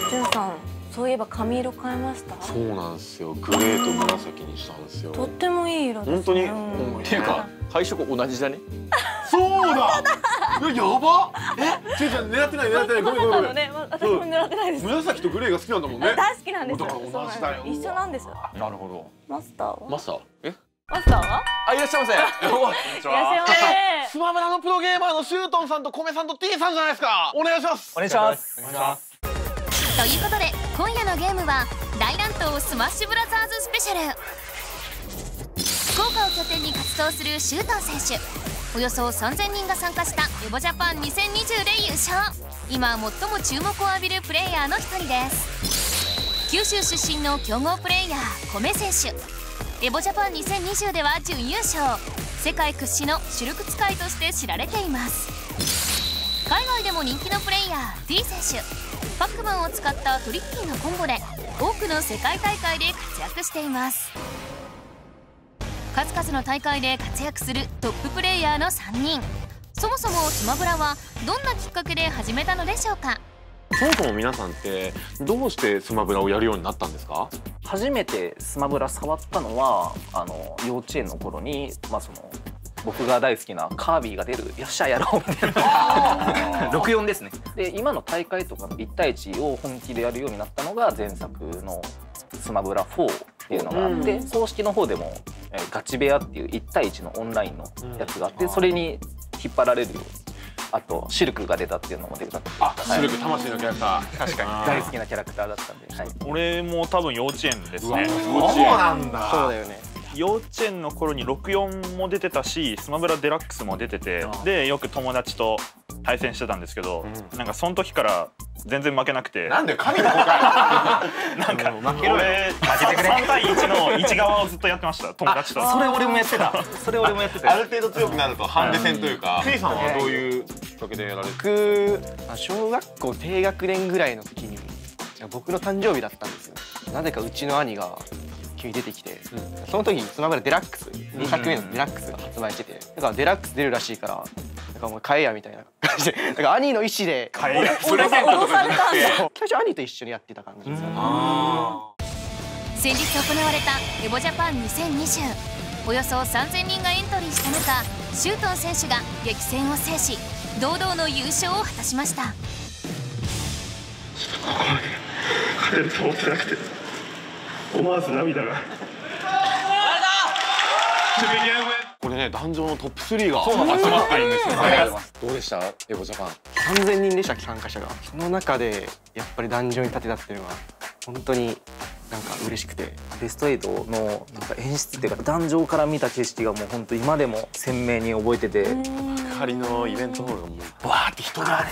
じゅんさん、そういえば髪色変えました？そうなんですよ。グレーと紫にしたんですよ。とってもいい色ですね。本当に。っていうか配色同じじゃね？そうだ。やば。違う狙ってない狙ってない。ごめんごめんごめん。ね、私も狙ってないです。紫とグレーが好きなんだもんね。大好きなんですよ。だから同じだよ。一緒なんですよ。なるほど。マスターは？マスター？マスターは？あ、いらっしゃいませ。いらっしゃいませ。スマブラのプロゲーマーのシュートンさんとコメさんと T さんじゃないですか。お願いします。お願いします。ということで今夜のゲームは大乱闘スマッシュブラザーズスペシャル。福岡を拠点に活動するシュートン選手、およそ3000人が参加したエボジャパン2020で優勝。今最も注目を浴びるプレイヤーの一人です。九州出身の強豪プレイヤーコメ選手、エボジャパン2020では準優勝、世界屈指のシュルク使いとして知られています。海外でも人気のプレイヤー T 選手、パックマンを使ったトリッキーなコンボで多くの世界大会で活躍しています。数々の大会で活躍するトッププレイヤーの3人。そもそもスマブラはどんなきっかけで始めたのでしょうか？そもそも皆さんってどうしてスマブラをやるようになったんですか？初めてスマブラ触ったのは幼稚園の頃に、僕が大好きなカービィが出る「よっしゃやろう」みたいな64ですね。で今の大会とかの1対1を本気でやるようになったのが前作の「スマブラ4」っていうのがあって、公式の方でもガチ部屋っていう1対1のオンラインのやつがあって、それに引っ張られるように、あとシルクが出たっていうのも出たって、シルク魂のキャラクター。確かに大好きなキャラクターだったんで、はい、俺も多分幼稚園ですね。そうなんだ。そうだよね。幼稚園の頃に64も出てたし、スマブラデラックスも出てて、でよく友達と対戦してたんですけど、なんかその時から全然負けなくて。なんで神の子かい。なんか俺3対1の1側をずっとやってました、友達と。それ俺もやってた。それ俺もやってた。ある程度強くなるとハンデ戦というか。T さんはどういうきっかけでやられて？僕小学校低学年ぐらいの時に僕の誕生日だったんですよ。なぜかうちの兄が急に出てきて、その時にスマブラデラックス2作目のデラックスが発売してて、だからデラックス出るらしいからなんかお前買えやみたいな感じで、だから兄の意思で買えやプレゼントとかじゃなくて最初兄と一緒にやってた感じですよね。先日行われたエボジャパン2020、およそ3000人がエントリーした中、シュートン選手が激戦を制し堂々の優勝を果たしました。勝てると思ってなくて思わず涙が。これね、壇上のトップ3が集まってるんですよね。どうでしたエボジャパン？3000人でしたっけ、参加者が。その中でやっぱり壇上に立てたっていうのが本当になんか嬉しくて、ベスト8のなんか演出っていうか壇上から見た景色がもう本当今でも鮮明に覚えてて、幕張のイベントホールがもうバーって人が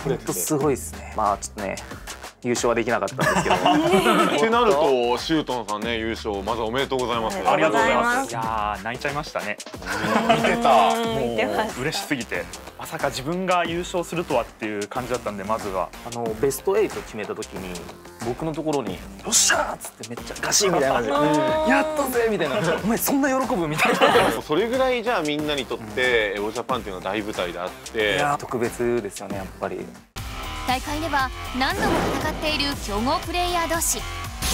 本当すごいですね。まあちょっとね優勝はできなかったんですけどってなるとシュートンさんね、優勝まずおめでとうございます。ありがとうございます。いやー泣いちゃいましたね。見てた。もう嬉しすぎて、まさか自分が優勝するとはっていう感じだったんで、まずはベスト8決めた時に僕のところに「よっしゃー!」っつってめっちゃガシッみたいな感じで「やったぜ!」みたいな「お前そんな喜ぶ?」みたいな。それぐらいじゃあみんなにとってエボジャパンっていうのは大舞台であって、いや特別ですよねやっぱり。大会では何度も戦っている強豪プレイヤー同士、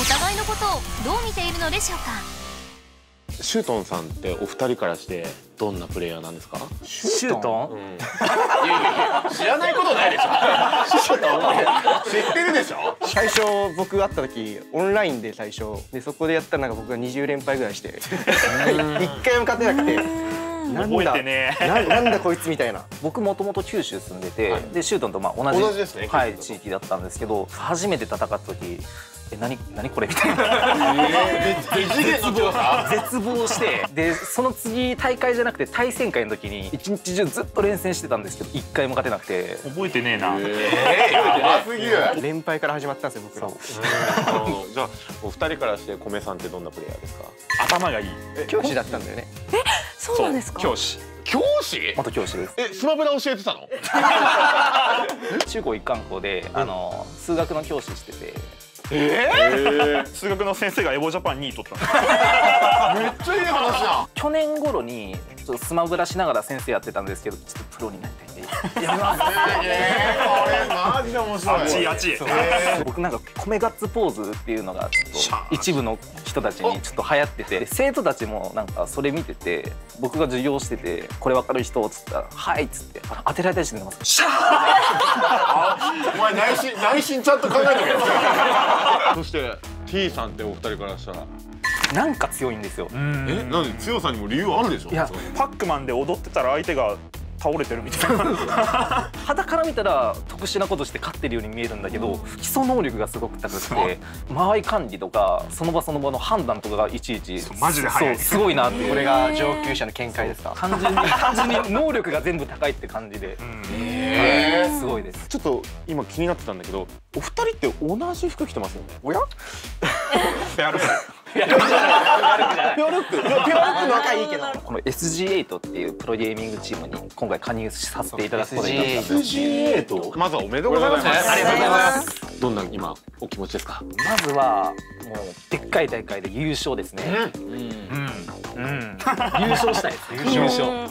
お互いのことをどう見ているのでしょうか？シュートンさんってお二人からしてどんなプレイヤーなんですか？シュートン？いやいや知らないことないでしょ。シュートン知ってるでしょ。最初僕会った時オンラインで最初で、そこでやったらなんか僕が20連敗ぐらいして1回も勝てなくて。覚えてねなんだこいつみたいな。僕もともと九州住んでて、でシュートンと同じですね、はい、地域だったんですけど、初めて戦った時何これみたいな異次元の強さ絶望して、でその次大会じゃなくて対戦会の時に一日中ずっと連戦してたんですけど1回も勝てなくて。覚えてねえな。やばすぎる。連敗から始まったんですよ僕ら。じゃあお二人からして米さんってどんなプレイヤーですか？頭がいい。教師だったんだよね。そうなんですか？教師。教師？元教師です。スマブラ教えてたの？中高一貫校で数学の教師してて。数学の先生がエボジャパン2位取ったの。めっちゃいい話じゃん。去年頃にちょっとスマブラしながら先生やってたんですけど、ちょっとプロになりたいんでやります。これマジで面白い。あちいあちい。僕なんか米ガッツポーズっていうのがちょっと一部の人たちにちょっと流行ってて、で生徒たちもなんかそれ見てて、僕が授業しててこれ分かる人っつったら「はい」っつって当てられたりしてます。シャー。お前内心ちゃんと考えてるよ。そして T さんってお二人からしたらなんか強いんですよ。なんで強さにも理由あるでしょ。いやパックマンで踊ってたら相手が倒れてるみたいな。肌から見たら特殊なことして勝ってるように見えるんだけど、基礎能力がすごく高くて、間合い管理とかその場その場の判断とかがいちいちマジで早い。そうすごいなって。これが上級者の見解ですか？単純に能力が全部高いって感じで、すごいです。ちょっと今気になってたんだけど、お二人って同じ服着てますよね。おや？ペアルック。ペアルック？いやペアルック仲いいけど。この SG8 っていうプロゲーミングチームに今回加入させていただくことになりました。 SG8。まずはおめでとうございます。ありがとうございます。どんな今お気持ちですか？まずはもうでっかい大会で優勝ですね。優勝したいです。優勝。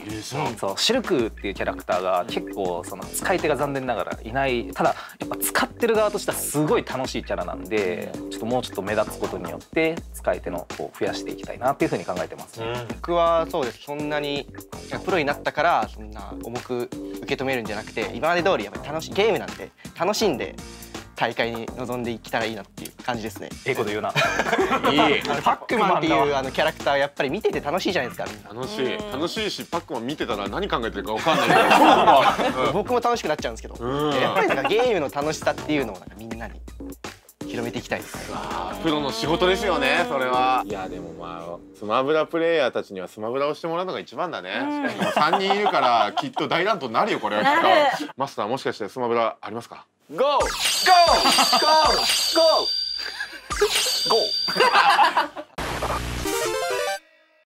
そうシルクっていうキャラクターが結構その使い手が残念ながらいない。ただやっぱ使ってる側としてはすごい楽しいキャラなんで、ちょっともうちょっと目立つことによって使い手のこう増やしていきたいなっていうふうに考えてます。僕はそうです。そんなにプロになったからそんな重く受け止めるんじゃなくて、今まで通りやっぱり楽しいゲームなんで楽しんで大会に臨んでいけたらいいなっていう感じですね。ええこと言うな。いい。パックマンっていうキャラクターやっぱり見てて楽しいじゃないですか。みんな楽しいし、パックマン見てたら何考えてるかわかんないけど僕も楽しくなっちゃうんですけど、やっぱりなんかゲームの楽しさっていうのをなんかみんなに広めていきたいですね。プロの仕事ですよね、それは。いやでもまあスマブラプレイヤーたちにはスマブラをしてもらうのが一番だね。3人いるからきっと大乱闘になるよこれはきっと。マスターもしかしてスマブラありますか？ GO! GO! GO! GO!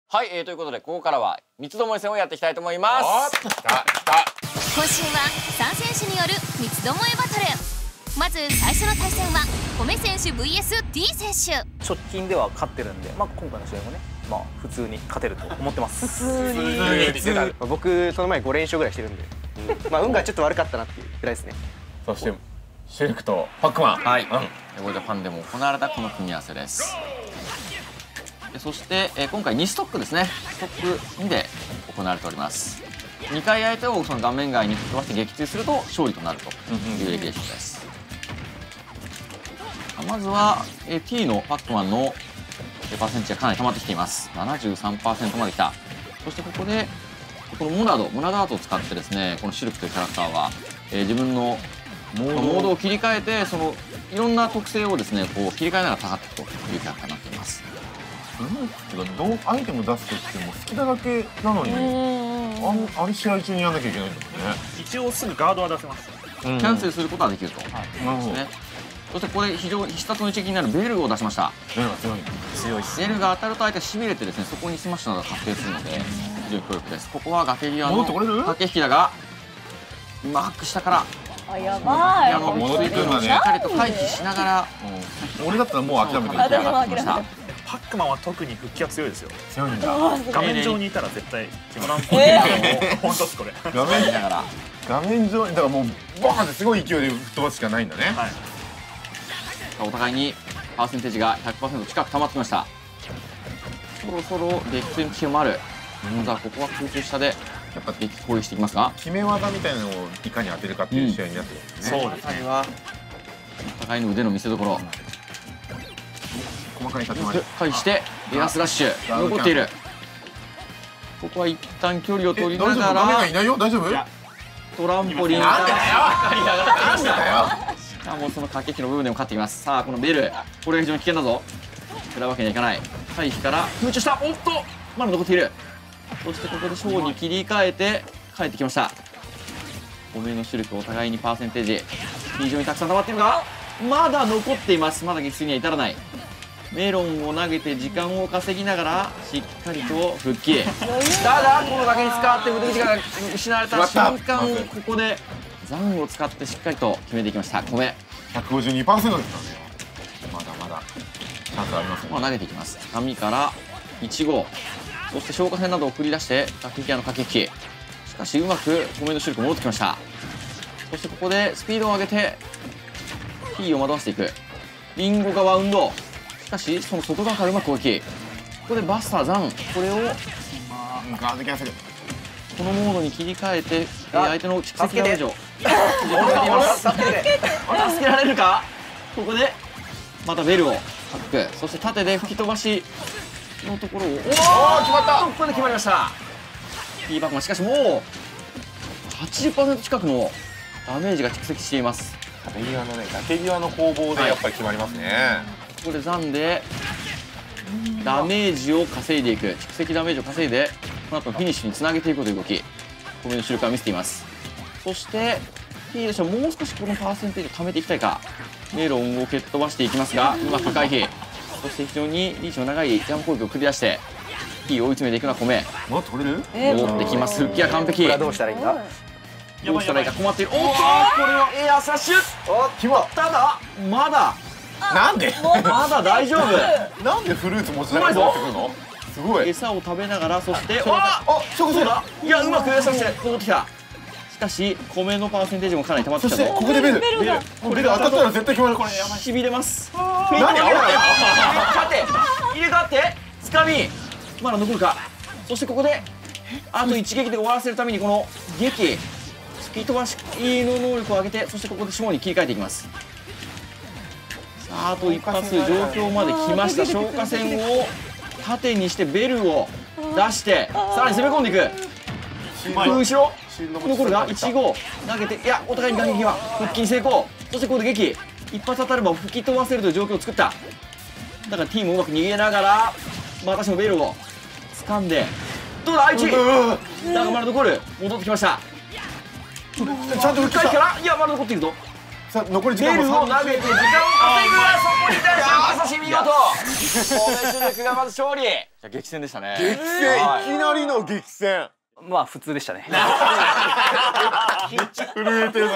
はい、ということでここからは三つどもえ戦をやっていきたいと思います。今週は3選手による三つどもえバトル。まず最初の対戦は米選手 VS T 選手。直近では勝ってるんで、まあ、今回の試合もね、まあ、普通に勝てると思ってます。僕その前5連勝ぐらいしてるんで、まあ運がちょっと悪かったなっていうくらいですね。そしてシルクとパックマン。はい、これジャパンでも行われたこの組み合わせです。そして今回2ストックですね。ストック2で行われております。2回相手をその顔面外に吹っ飛ばして撃墜すると勝利となるというレギュレーションです。まずは T のパックマンのパーセンテージがかなり溜まってきています。 73% まできた。そしてここでこのモナドアートを使ってですね、このシルクというキャラクターは、自分のモードを切り替えて、そのいろんな特性をですねこう切り替えながら下がっていくというキャラクターになっています。どうアイテム出すときっても好きなだけなのに、あれ試合中にやんなきゃいけないんだもんね。一応すぐガードは出せます。キャンセルすることはできるということですね。そしてこれ非常に必殺の一撃になるベルを出しました。強いっす。ベルが当たると相手がしびれてですね、そこにスマッシュなどが発生するので非常に強力です。ここは崖際の駆け引きだがうまく下からあ、やばい。戻ってくるんだね。しっかりと回避しながら俺だったらもう諦めてる。私も諦めてる。パックマンは特に復帰は強いですよ。強いんだ。画面上にいたら絶対トランポリン本当っすこれ。画面見ながら画面上だからもうバーンってすごい勢いで吹っ飛ばすしかないんだね。はい。お互いにパーセンテージが 100% 近く溜まってきました。そろそろ撃墜の危険もある。まずはここは空中下でやっぱ攻撃していきますが、決め技みたいなのをいかに当てるかっていう試合になってるんですね。そうですね。お互いの腕の見せ所。細かい立ち回り回避してエアスラッシュ残っている。ここは一旦距離を取りなが画面がらいないよ。大丈夫？トランポリンなんでだよ。からなんでだよ。もうその駆け引きの部分でも勝ってきます。さあこのベル、これが非常に危険だぞ。食らうわけにはいかない。回避から空中した。おっとまだ残っている。そしてここで勝に切り替えて帰ってきました。5名のシルクお互いにパーセンテージ非常にたくさん溜まっているがまだ残っています。まだ撃墜には至らない。メロンを投げて時間を稼ぎながらしっかりと復帰。ただこの崖に使って腕口が失われた瞬間ここで残を使ってしっかりと決めていきました。米 152% ですからね。まだまだチャンスありますね。投げていきます。紙から1号、そして消火栓などを繰り出して駆け引きの駆け引き。しかしうまく米のシルク戻ってきました。そしてここでスピードを上げて T を惑わしていく。リンゴがバウンド。しかしその外側からうまく攻撃。ここでバスターザン、これをガードキャンセル。このモードに切り替えて相手の蓄積ダメージを助けられるか。ここでまたベルをタック、そして縦で吹き飛ばしのところを、おお決まった。ここで決まりました。ティーバックマン、しかしもう 80% 近くのダメージが蓄積しています。壁際のね、崖際の攻防でやっぱり決まりますね。ここでザンでダメージを稼いでいく、蓄積ダメージを稼いでこの後のフィニッシュにつなげていくという動き、この後ろから見せています。そしてティーでしょ、もう少しこのパーセンテージを貯めていきたいか。メロンを蹴っ飛ばしていきますがうまく回避、そして非常にリーチの長いジャンプ攻撃を繰り出してティーを追い詰めていくのは米。まだ取れる？戻ってきます。復帰は完璧。これはどうしたらいいんだ。どうしたらいいか困っている。おっとこれはエアサッシュ。お決まっただまだなんで？まだ大丈夫。なんでフルーツ持ちながら持ってくるの？すごい。餌を食べながら、そしてそうだ、いやうまくエサして戻ってきた。しかし米のパーセンテージもかなり溜まってきたぞ。そしてここでベル当たったら絶対決まる。これしびれます。何？勝って入れ替わってつかみまだ残るか。そしてここであと一撃で終わらせるためにこの撃突き飛ばしの能力を上げて、そしてここで下に切り替えていきます。さああと一発状況まで来ました。消火栓を縦にしてベルを出してさらに攻め込んでいく。後ろ残るが1-5投げて、いやお互いに打撃は復帰に成功。そしてここで撃一発当たれば吹き飛ばせるという状況を作った。だからティーもうまく逃げながらまたしてもベルを掴んで、どうだ愛知だがまだ残る。戻ってきました。ちゃんと復帰深いした。からいやまだ残っているぞ。さあ残り時ベ間もルを投げて時間を稼ぐわ。そこに対して見事神戸主力がまず勝利。激戦でしたね。激戦、いきなりの激戦。まあ普通でしたね。震えてるぞ。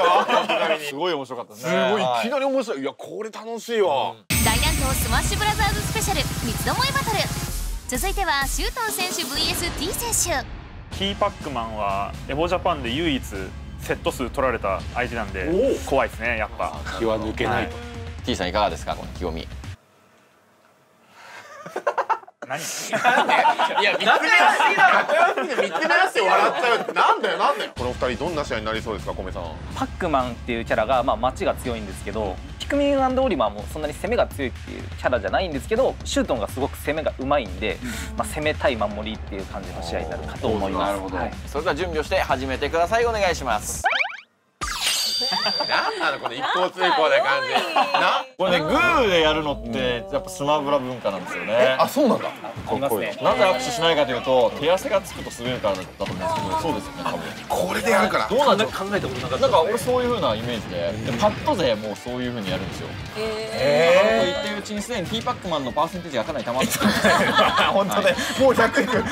すごい面白かったですすね。ごい、いきなり面白い。いやこれ楽しいわ。大乱闘スマッシュブラザーズスペシャル三つどもえバトル。続いてはシュートン選手 vs T 選手。T パックマンはエボジャパンで唯一セット数取られた相手なんで怖いですね、やっぱ。気は抜けないと。 T さんいかがですか、この清見。何？いや見つめらせて笑っちゃうってなんだよ。この二人どんな試合になりそうですか、米さん。パックマンっていうキャラがまあ街が強いんですけど、ピクミン&オリバーもそんなに攻めが強いっていうキャラじゃないんですけど、シュートンがすごく攻めがうまいんで、まあ攻め対守りっていう感じの試合になるかと思います。なるほど、はい、それでは準備をして始めてください。お願いします。なんなのこの一方通行な感じ。なこれね、グーでやるのってやっぱスマブラ文化なんですよね。あ、そうなんだ。ありますね。なぜ握手しないかというと、手汗がつくと滑るからだと思うんですけど、そうですよね、多分。これでやるから。どうなんですか。考えたことなかった。なんか俺そういう風なイメージで、パッと勢もうそういう風にやるんですよ。と言ってるうちにすでにティーパックマンのパーセンテージがかなり溜まってきてます。本当ね、もう100いく。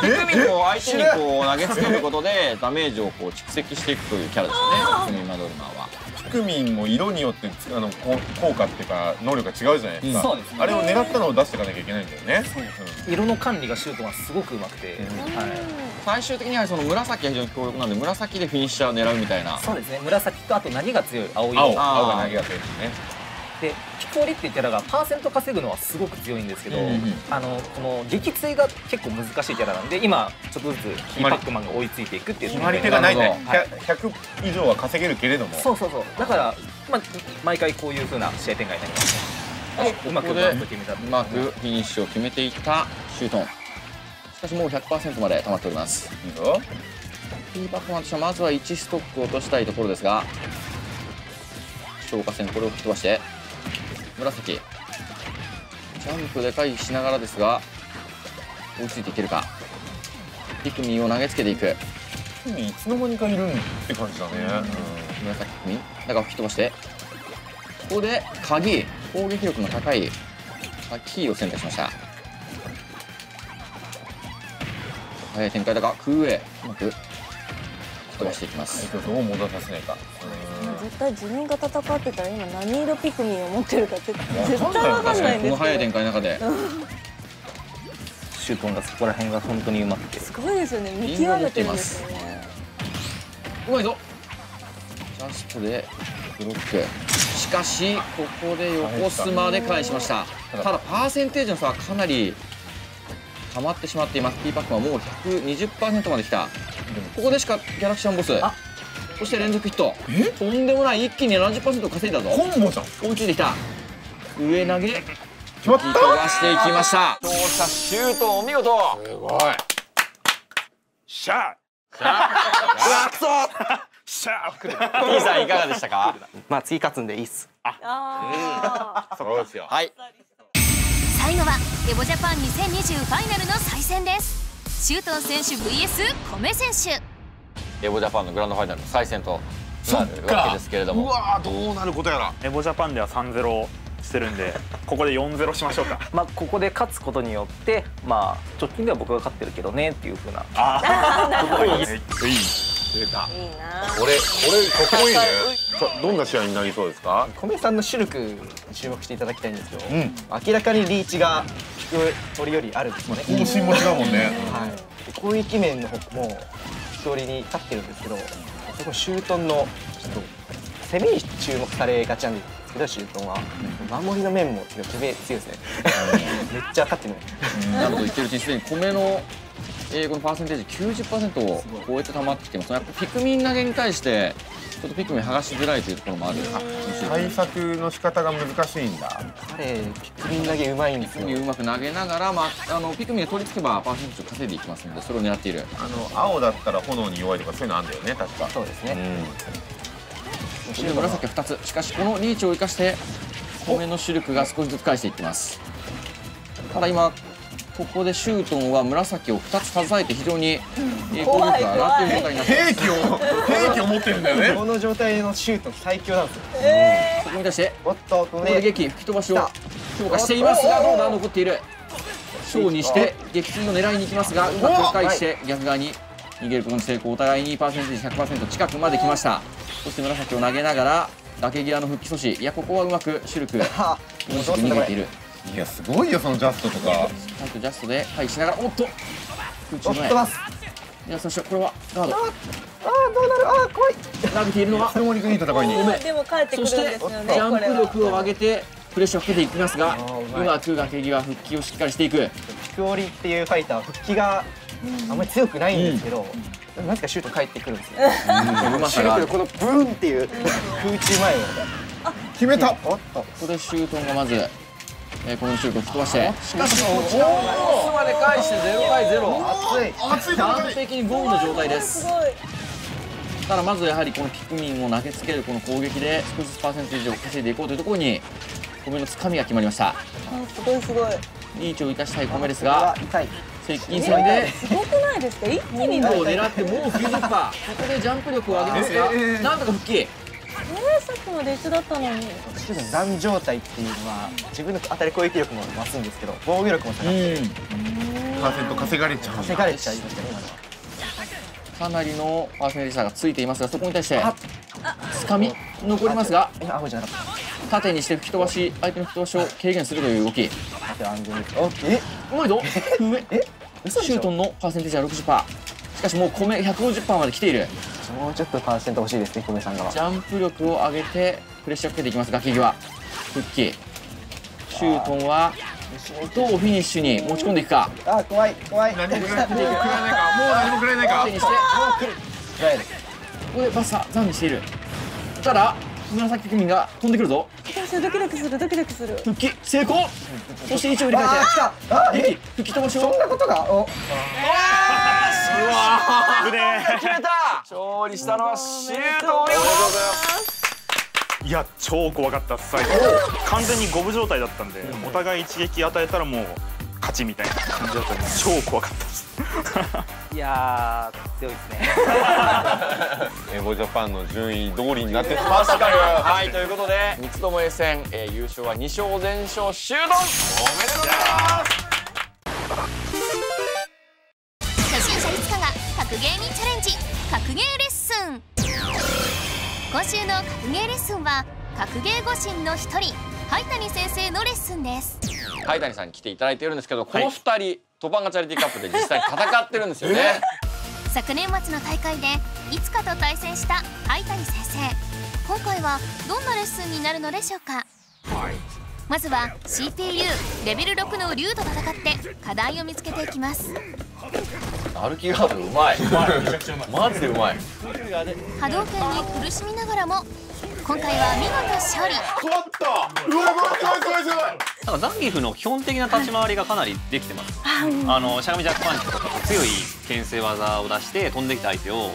ピクミンを相手にこう投げつけることでダメージをこう蓄積していくというキャラですよね、ピクミンマドルマンは。ピクミンも色によって効果っていうか能力が違うじゃないですか。そうですね。あれを狙ったのを出していかなきゃいけないんだよね。色の管理がシュートはすごくうまくて、最終的にはその紫が非常に強力なんで、紫でフィニッシャーを狙うみたいな。そうですね。紫とあと何が強い青色。青が投げやすいですね。でピコリっていうキャラがパーセント稼ぐのはすごく強いんですけど、うんうん、この撃墜が結構難しいキャラなんで、今ちょっとずつティーパックマンが追いついていくっていう決まり手がないね。100以上は稼げるけれども、そうだから、まあ、毎回こういう風な試合展開になりますね。うまくうまくフィニッシュを決めていったシュートン。しかしもう 100% まで溜まっております。いいぞ。ティーパックマンとしてはまずは1ストックを落としたいところですが、消火栓これを吹き飛ばして紫ジャンプで回避しながらですが追いついていけるか。ピクミンを投げつけていく。ピクミンいつの間にかいるって感じだね。紫ピクミンだから吹き飛ばして、ここで鍵攻撃力の高いキーを選択しました。早い展開だが空上うまく飛ばしていきます。どう戻させないか。絶対自分が戦ってたら今何色ピクミンを持ってるか絶対わかんないんですけど、この早い展開の中でシュートンがそこら辺が本当にうまくてすごいですよね。見極めてるんですよね。うまいぞ。ジラストでブロック。しかしここで横スマで返しました。ただパーセンテージの差はかなり溜まってしまっています。P パックはもう 120% まで来た。ここでしかギャラクションボス、そして連続ヒット。とんでもない、一気に 70% 稼いだぞ。コンボじゃん。追いついてきた。上投げ決まった飛ばしていきました。投射シュートお見事。すごい。シャーうわくそシャー T さんいかがでしたか？まあ次勝つんでいいっす。そうですよ。はい。最後はエボジャパン2020ファイナルの再戦です。シュートン選手 VS コメ選手。エボジャパンのグランドファイナルの再戦となるわけですけれども、うわー、どうなることやら。エボジャパンでは 3-0 してるんで、ここで 4-0 しましょうか。まあここで勝つことによってまあ直近では僕が勝ってるけどねっていう風な。出た。いいな。これかっこいいね。さあどんな試合になりそうですか？米さんのシルクに注目していただきたいんですけど、明らかにリーチが引く鳥よりあるんですよね。方針持ちだもんね。はい。で攻撃面の方も勝利に勝ってるんですけど、そこシュートンのちょっと攻めに注目されがちなんですけど、シュートンは守りの面も強いですね。めっちゃ勝ってる。なるほど言ってるうちにすでに米のこのパーセンテージ 90% を超えて溜まってきてます。やっぱピクミン投げに対してちょっとピクミン剥がしづらいというところもある。対策の仕方が難しいんだ。彼ピクミン投げうまいんですよ。うまく投げながら、ピクミンが取り付けばパーセンテージを稼いでいきますので、それを狙っている。青だったら炎に弱いとかそういうのあるんだよね、確か。そうですね。そして紫は2つ。しかしこのリーチを生かして米のシルクが少しずつ返していってます。ただ今ここでシュートンは紫を2つ携えて非常に攻撃が上がっている状態になっています。兵器を持ってるんだよね。この状態のシュート最強なんですよ。そこに対しておっとこ攻撃吹き飛ばしを強化していますが、どうだ、残っている。小にして撃墜の狙いに行きますが、うまく返して逆側に逃げることに成功。お互いにパーセンテージ 100% 近くまで来ました。そして紫を投げながら崖際の復帰阻止。いや、ここはうまくシルク逃げている。いや、すごいよ、そのジャストとか。ちゃんとジャストで回避しながら、おっと空中前。いや、そしてこれはガード。どうなる。怖い。投げているのはそれもいい戦いに。でも帰ってくるんそしてですよね。ジャンプ力を上げてプレッシャーをかけていきますが、うまく崖際復帰をしっかりしていく。ピクオリっていうファイターは復帰があんまり強くないんですけど、なぜかシュート返ってくるんですよ。うまさがある。このブーンっていう空中前を決めた。おっとここでシュートンがまずこのシュートを吹き飛ばして、しかしこちらをまで返して0対0。熱い。完璧にゴールの状態です。すごい。ただまずやはりこのピクミンを投げつけるこの攻撃で少しずつパーセンテージを稼いでいこうというところに米のつかみが決まりました。すごいすごい。リーチを生かしたい米ですが、痛い。接近戦ですごくないですか？一気にゴールを狙ってもう 90%。ここでジャンプ力を上げますが、なんとか復帰。さっきまで一緒だったのに。残状態っていうのは自分の当たり攻撃力も増すんですけど、防御力も下がってパーセント稼がれちゃう。稼がれちゃいましたね。かなりのパーセンテージ差がついていますが、そこに対してつかみ残りますが、青じゃなかっ縦にして吹き飛ばし、相手の吹き飛ばしを軽減するという動き。た。縦安全です。うまいぞ。シュートンのパーセンテージは 60%。しかしもう米 150% まで来ている。もうちょっとパーセント欲しいですね、米さんが。ジャンプ力を上げてプレッシャーをかけていきます。崖際復帰。シュートンはどうフィニッシュに持ち込んでいくか。怖い。何も食らえないか。もう何も食らえないか。縦にしてここでバッサー残にしている。ただ紫ピクミンが飛んでくるぞ。ドキドキするドキドキする。復帰成功。そして位置を入れ替えて吹き飛ばしを。そんなことが。決めた。勝利したのはシュートン。いや、超怖かったっす。最後完全に五分状態だったんで、お互い一撃与えたらもう勝ちみたいな感じだったんで、超怖かったです。いやー強いですね。エボジャパンの順位通りになってきましたよ。はい、ということで三つどもえ戦、優勝は2勝全勝シュートン。おめでとうございます。初心者いつかが格ゲーにチャレンジ、格ゲーレッスン。今週の格ゲーレッスンは格ゲー護身の一人、灰谷先生のレッスンです。灰谷さんに来ていただいているんですけど、この2人トパンガチャリティカップで実際に戦ってるんですよね。昨年末の大会でいつかと対戦した灰谷先生。今回はどんなレッスンになるのでしょうか。まずは CPU レベル6の竜と戦って課題を見つけていきます。歩きガードうまい。マジでうまい。波動拳に苦しみながらも今回は見事勝利。変わった。うわすごい。なんかザンギエフの基本的な立ち回りがかなりできてます。しゃがみジャックパンチとか強い牽制技を出して飛んできた相手を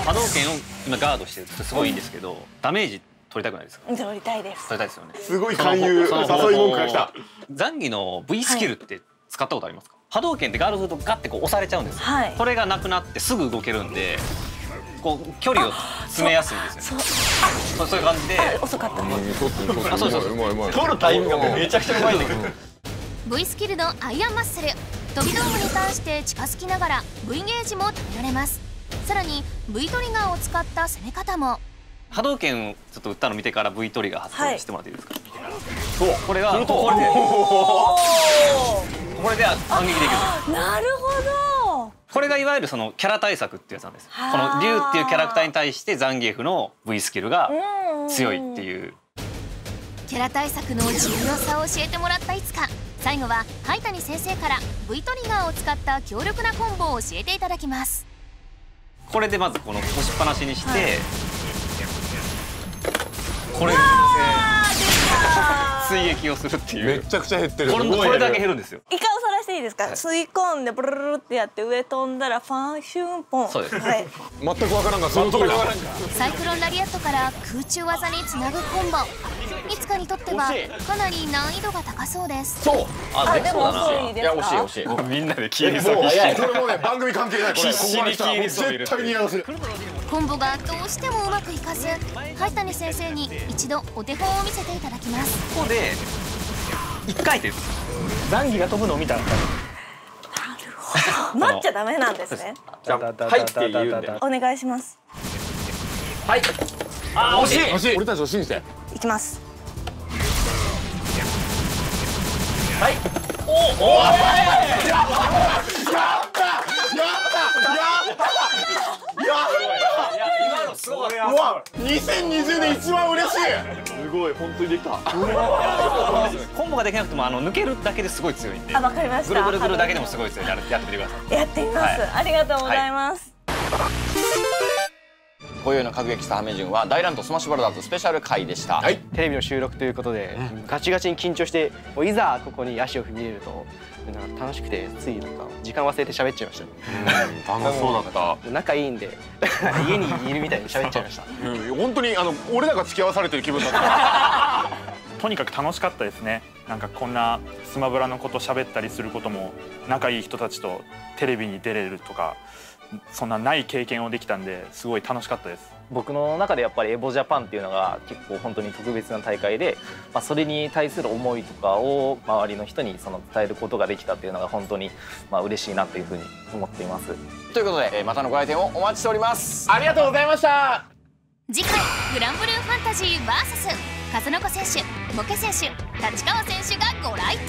波動拳を今ガードしてるってすごいいいんですけど、ダメージ取りたくないですか？取りたいです。取りたいですよね。すごい勧誘誘い文句が来た。ザンギの V スキルって使ったことありますか？波動拳ってガードするとガッてこう押されちゃうんですよ。これがなくなってすぐ動けるんで、こう距離を詰めやすいんですよね。そういう感じで。遅かったね。そう取るタイミングがめちゃくちゃうまいんだけど。V スキルのアイアンマッスル、飛び道具に対して近づきながら V ゲージも止められます。さらに V トリガーを使った攻め方も。波動拳をちょっと打ったの見てから V トリガー発動してもらっていいですか？そう、これがこれで反撃できる。なるほど。これがいわゆるそのキャラ対策ってやつなんです。この竜っていうキャラクターに対してザンギエフの V スキルが強いっていう。キャラ対策の重要さを教えてもらったいつか、最後は灰谷先生から V トリガーを使った強力なコンボを教えていただきます。これでまずこの押しっぱなしにして、これ追撃をするっていう。めちゃくちゃ減ってる。これだけ減るんですよ。一回押さらしていいですか？吸い込んでブルルルってやって上飛んだらファンシュンポン。そうです。はい。全くわからんがその通りだ。サイクロンラリアットから空中技につなぐコンボ。いつかにとってはかなり難易度が高そうです。そう。でも遅いですか？惜しい。みんなで消えそう。これもね番組関係ない。これ必死に消えそう。絶対にやらせる。コンボがどうしてもうまくいかず、灰谷先生に一度お手本を見せていただきます。ここで1回転。ザンギが飛ぶのを見たら。待っちゃダメなんですね。じゃあはいって言うんで。お願いします。はい。あ惜しい。俺たちを信じて。いきます。はい。今のすごい。うわ、2020年一番嬉しい。すごい、本当にできた。コンボができなくても抜けるだけですごい強いんで。わかりました。ぐるぐるぐるだけでもすごい強い。やってみてください。やってみます。ありがとうございます。今宵の各劇スタハメ順は大乱闘スマッシュブラザーズスペシャル回でした。テレビの収録ということで、ガチガチに緊張して、いざここに足を踏み入れるとなんか楽しくて、ついなんか時間忘れて喋っちゃいました。楽しそうだった。仲いいんで家にいるみたいに喋っちゃいました。本当に俺らが付き合わされてる気分だった。とにかく楽しかったですね。なんかこんなスマブラのこと喋ったりすることも、仲いい人たちとテレビに出れるとか、そんなない経験をできたんで、すごい楽しかったです。僕の中でやっぱりエボジャパンっていうのが結構本当に特別な大会で、それに対する思いとかを周りの人に伝えることができたっていうのが本当に嬉しいなというふうに思っています。ということで、またのご来店をお待ちしております。ありがとうございました。次回グランブルーファンタジー VS 風の子選手、ボケ選手、立川選手がご来店。